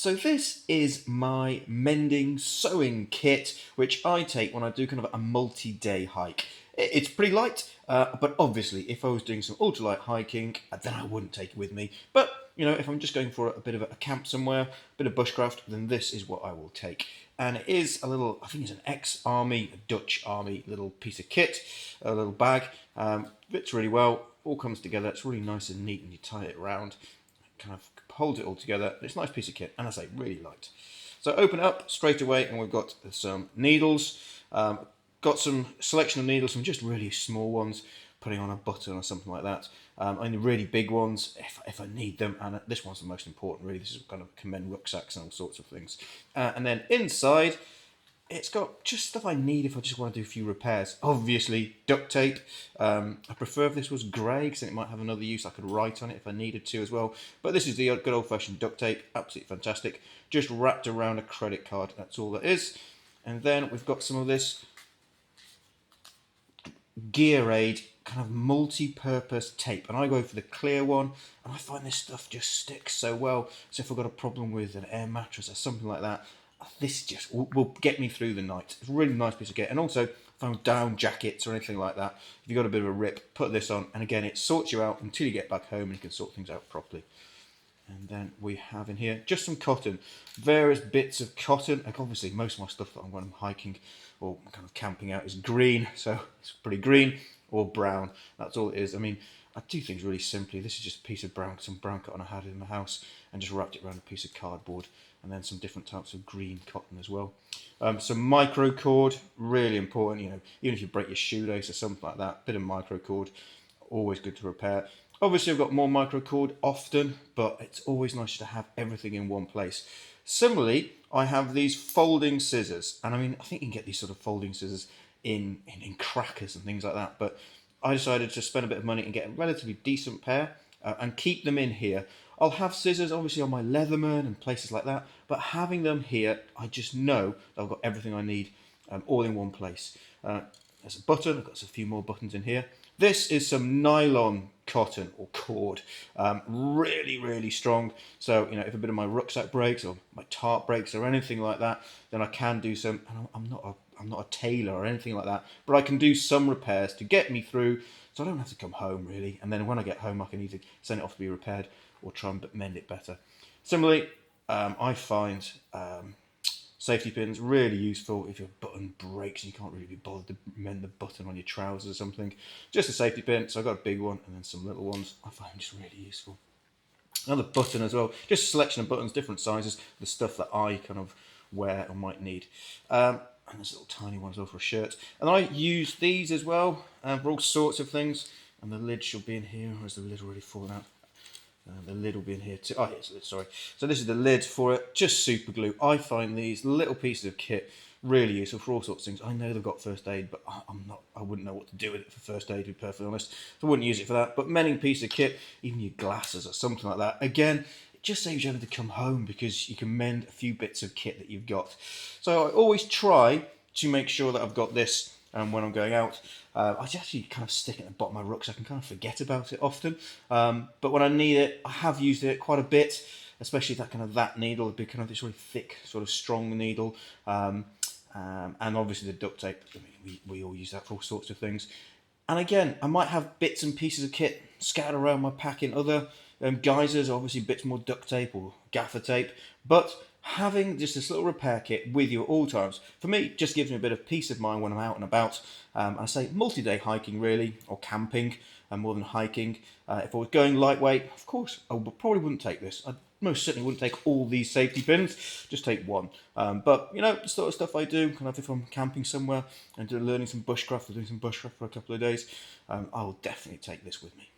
So this is my mending sewing kit, which I take when I do kind of a multi-day hike. It's pretty light, but obviously if I was doing some ultralight hiking, then I wouldn't take it with me. But, you know, if I'm just going for a bit of a camp somewhere, a bit of bushcraft, then this is what I will take. And it is a little, I think it's an ex-army, a Dutch army little piece of kit, a little bag. Fits really well, all comes together, it's really nice and neat and you tie it around. Kind of holds it all together. It's a nice piece of kit, and I say really light. So open it up straight away, and we've got some needles. Got some selection of needles, some just really small ones, putting on a button or something like that. Only really big ones if I need them, and this one's the most important. Really, this is kind of commend rucksacks and all sorts of things. And then inside, it's got just stuff I need if I just want to do a few repairs. Obviously, duct tape. I prefer if this was grey, because it might have another use. I could write on it if I needed to as well. But this is the good old-fashioned duct tape. Absolutely fantastic. Just wrapped around a credit card. That's all that is. And then we've got some of this Gear Aid kind of multi-purpose tape, and I go for the clear one, and I find this stuff just sticks so well. So if I've got a problem with an air mattress or something like that, this just will get me through the night. It's a really nice piece of kit. And also, if I'm down jackets or anything like that, if you've got a bit of a rip, put this on, and again, it sorts you out until you get back home and you can sort things out properly. And then we have in here just some cotton, various bits of cotton. Like obviously, most of my stuff that I'm when I'm hiking or kind of camping out is green, so it's pretty green or brown. That's all it is. I mean, I do things really simply. This is just a piece of some brown cotton I had in my house and just wrapped it around a piece of cardboard, and then some different types of green cotton as well. Some micro cord, really important. You know, even if you break your shoelace or something like that, bit of micro cord, always good to repair. Obviously, I've got more micro cord often, but it's always nice to have everything in one place. Similarly, I have these folding scissors, and I mean, I think you can get these sort of folding scissors in Crackers and things like that, but I decided to spend a bit of money and get a relatively decent pair and keep them in here. I'll have scissors obviously on my Leatherman and places like that, but having them here, I just know that I've got everything I need all in one place. There's a button, I've got a few more buttons in here. This is some nylon cotton or cord, really, really strong. So, you know, if a bit of my rucksack breaks or my tarp breaks or anything like that, then I can do some, and I'm not a tailor or anything like that, but I can do some repairs to get me through so I don't have to come home really. And then when I get home, I can either send it off to be repaired or try and mend it better. Similarly, I find safety pins really useful if your button breaks and you can't really be bothered to mend the button on your trousers or something. Just a safety pin, so I've got a big one and then some little ones. I find just really useful. Another button as well, just a selection of buttons, different sizes, the stuff that I kind of wear or might need. And there's a little tiny one as well for a shirt. And I use these as well for all sorts of things. And the lid should be in here, or is the lid already fallen out? The lid will be in here too. Oh, yes, sorry. So this is the lid for it, just super glue. I find these little pieces of kit really useful for all sorts of things. I know they've got first aid, but I wouldn't know what to do with it for first aid, to be perfectly honest. So I wouldn't use it for that. But mending piece of kit, even your glasses or something like that, again, it just saves you having to come home because you can mend a few bits of kit that you've got. So I always try to make sure that I've got this when I'm going out. I just actually kind of stick it at the bottom of my rucksack and kind of forget about it often. But when I need it, I have used it quite a bit, especially that needle, would be kind of this really thick, sort of strong needle. And obviously the duct tape. I mean, we all use that for all sorts of things. And again, I might have bits and pieces of kit scattered around my pack in other geysers, obviously bits more duct tape or gaffer tape. But having just this little repair kit with you at all times, for me, just gives me a bit of peace of mind when I'm out and about. I say multi-day hiking really, or camping, more than hiking. If I was going lightweight, of course, I probably wouldn't take this. I most certainly wouldn't take all these safety pins, just take one. But, you know, the sort of stuff I do, kind of if I'm camping somewhere and learning some bushcraft or doing some bushcraft for a couple of days, I will definitely take this with me.